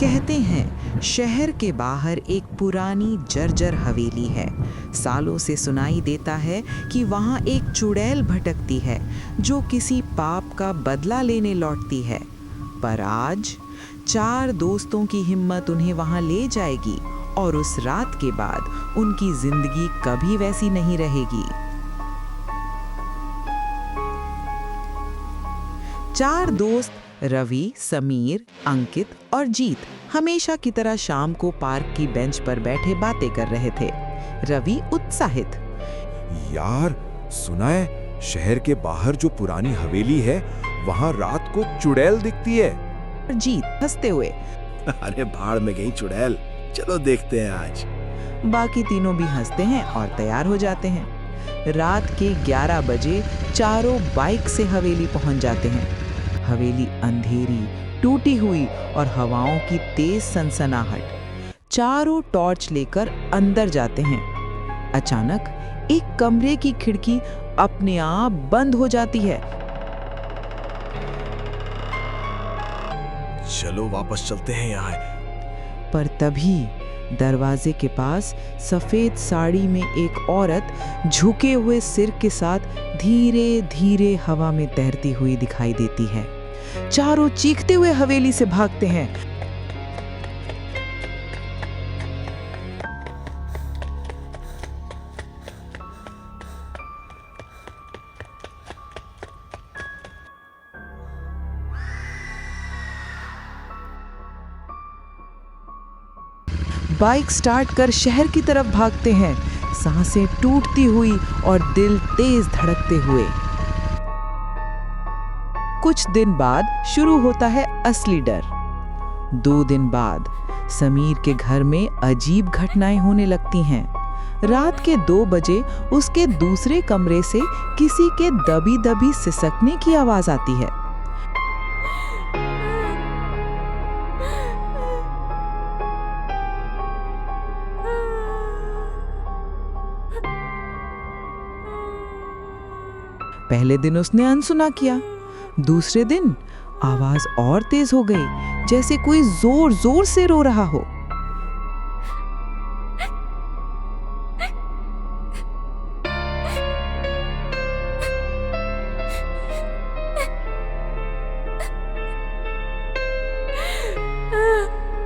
कहते हैं शहर के बाहर एक पुरानी जर्जर हवेली है। सालों से सुनाई देता है कि वहाँ एक चुड़ैल भटकती है जो किसी पाप का बदला लेने लौटती है। पर आज 4 दोस्तों की हिम्मत उन्हें वहाँ ले जाएगी और उस रात के बाद उनकी जिंदगी कभी वैसी नहीं रहेगी। 4 दोस्त रवि, समीर, अंकित और जीत हमेशा की तरह शाम को पार्क की बेंच पर बैठे बातें कर रहे थे। रवि उत्साहित, यार सुना है शहर के बाहर जो पुरानी हवेली है वहाँ रात को चुड़ैल दिखती है। जीत हंसते हुए, अरे भाड़ में गई चुड़ैल, चलो देखते हैं आज। बाकी तीनों भी हंसते हैं और तैयार हो जाते हैं। रात के 11 बजे चारों बाइक से हवेली पहुंच जाते हैं। हवेली अंधेरी, टूटी हुई और हवाओं की तेज सनसनाहट। चारों टॉर्च लेकर अंदर जाते हैं। अचानक एक कमरे की खिड़की अपने आप बंद हो जाती है। चलो वापस चलते हैं यहाँ। पर तभी दरवाजे के पास सफेद साड़ी में एक औरत झुके हुए सिर के साथ धीरे धीरे हवा में तैरती हुई दिखाई देती है। चारों चीखते हुए हवेली से भागते हैं। बाइक स्टार्ट कर शहर की तरफ भागते हैं, सांसें टूटती हुई और दिल तेज धड़कते हुए। कुछ दिन बाद शुरू होता है असली डर। 2 दिन बाद समीर के घर में अजीब घटनाएं होने लगती हैं। रात के 2 बजे उसके दूसरे कमरे से किसी के दबी दबी सिसकने की आवाज आती है। पहले दिन उसने अनसुना किया। दूसरे दिन आवाज और तेज हो गई, जैसे कोई जोर जोर से रो रहा हो।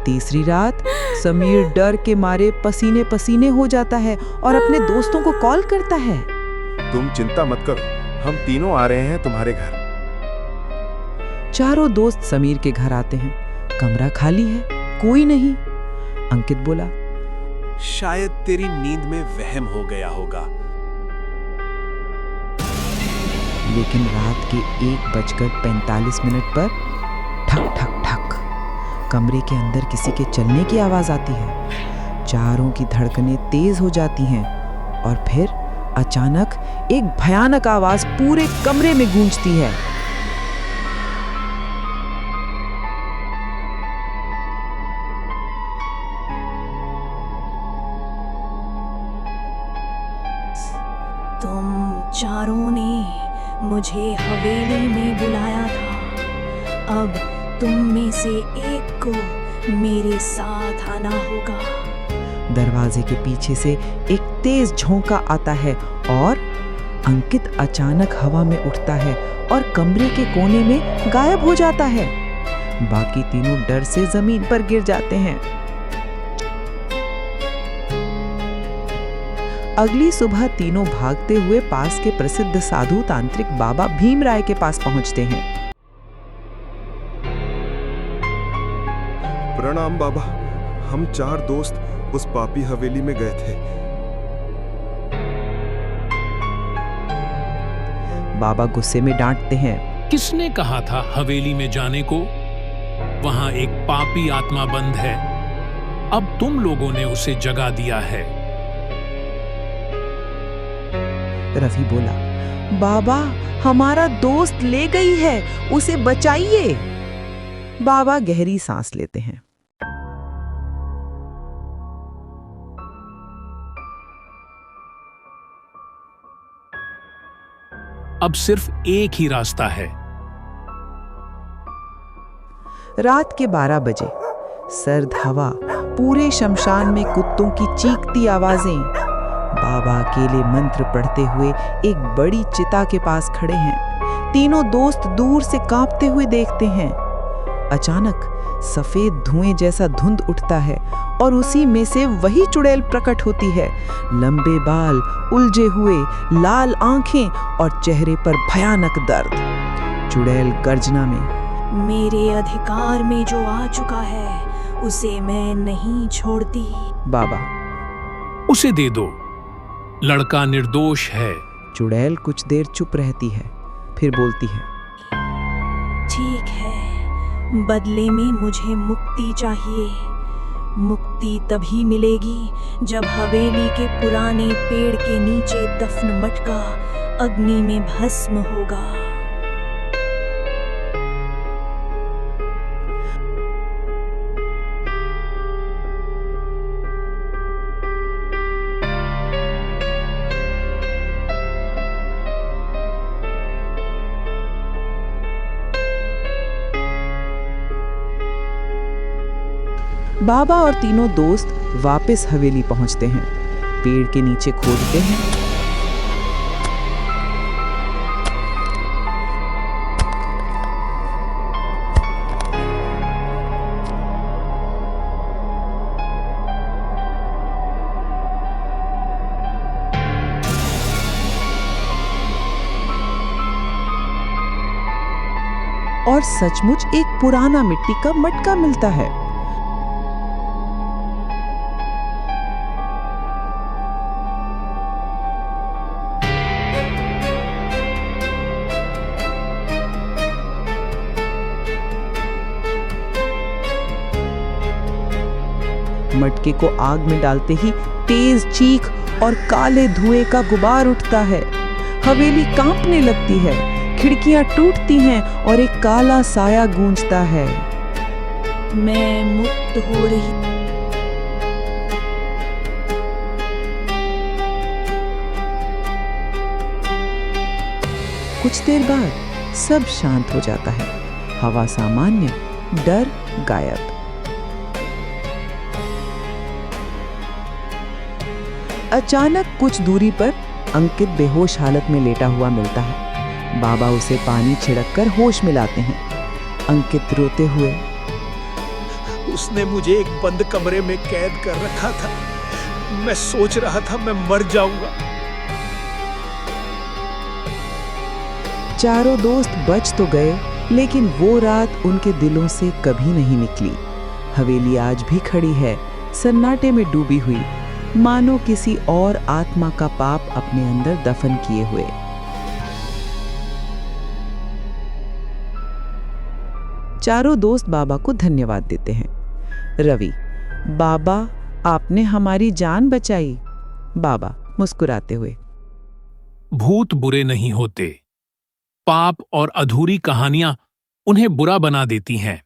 तीसरी रात समीर डर के मारे पसीने पसीने हो जाता है और अपने दोस्तों को कॉल करता है। तुम चिंता मत करो, हम तीनों आ रहे हैं तुम्हारे घर। चारों दोस्त समीर के घर आते हैं। कमरा खाली है, कोई नहीं। अंकित बोला, शायद तेरी नींद में वहम हो गया होगा। लेकिन रात के 1:45 पर ठक ठक ठक कमरे के अंदर किसी के चलने की आवाज आती है। चारों की धड़कनें तेज हो जाती हैं और फिर अचानक एक भयानक आवाज पूरे कमरे में गूंजती है। तुम चारों ने मुझे हवेली में बुलाया था। अब तुम में से एक को मेरे साथ आना होगा। दरवाजे के पीछे से एक तेज झोंका आता है और अंकित अचानक हवा में उठता है और कमरे के कोने में गायब हो जाता है। बाकी तीनों डर से जमीन पर गिर जाते हैं। अगली सुबह तीनों भागते हुए पास के प्रसिद्ध साधु तांत्रिक बाबा भीमराय के पास पहुंचते हैं। प्रणाम बाबा, हम 4 दोस्त उस पापी हवेली में गए थे। बाबा गुस्से में डांटते हैं, किसने कहा था हवेली में जाने को? वहां एक पापी आत्मा बंद है। अब तुम लोगों ने उसे जगा दिया है। रवि बोला, बाबा हमारा दोस्त ले गई है, उसे बचाइए। बाबा गहरी सांस लेते हैं। अब सिर्फ एक ही रास्ता है। रात के 12 बजे सर्द हवा, पूरे शमशान में कुत्तों की चीखती आवाजें। बाबा अकेले मंत्र पढ़ते हुए एक बड़ी चिता के पास खड़े हैं। तीनों दोस्त दूर से कांपते हुए देखते हैं। अचानक सफेद धुएं जैसा धुंध उठता है और उसी में से वही चुड़ैल प्रकट होती है। लंबे बाल, उलझे हुए, लाल आंखें और चेहरे पर भयानक दर्द। चुड़ैल गर्जना में, मेरे अधिकार में जो आ चुका है उसे मैं नहीं छोड़ती। बाबा, उसे दे दो, लड़का निर्दोष है। चुड़ैल कुछ देर चुप रहती है, फिर बोलती है, ठीक है, बदले में मुझे मुक्ति चाहिए। मुक्ति तभी मिलेगी जब हवेली के पुराने पेड़ के नीचे दफन मटका अग्नि में भस्म होगा। बाबा और तीनों दोस्त वापस हवेली पहुंचते हैं। पेड़ के नीचे खोदते हैं। और सचमुच एक पुराना मिट्टी का मटका मिलता है। मटके को आग में डालते ही तेज चीख और काले धुएं का गुबार उठता है। हवेली कांपने लगती है, खिड़कियां टूटती हैं और एक काला साया गूंजता है। मैं मुक्त हो रही। कुछ देर बाद सब शांत हो जाता है। हवा सामान्य, डर गायब। अचानक कुछ दूरी पर अंकित बेहोश हालत में लेटा हुआ मिलता है। बाबा उसे पानी छिड़ककर होश में लाते हैं। अंकित रोते हुए, उसने मुझे एक बंद कमरे में कैद कर रखा था। मैं सोच रहा था मैं मर जाऊंगा। चारों दोस्त बच तो गए, लेकिन वो रात उनके दिलों से कभी नहीं निकली। हवेली आज भी खड़ी है, सन्नाटे में डूबी हुई, मानो किसी और आत्मा का पाप अपने अंदर दफन किए हुए। चारों दोस्त बाबा को धन्यवाद देते हैं। रवि, बाबा आपने हमारी जान बचाई। बाबा मुस्कुराते हुए, भूत बुरे नहीं होते, पाप और अधूरी कहानियां उन्हें बुरा बना देती हैं।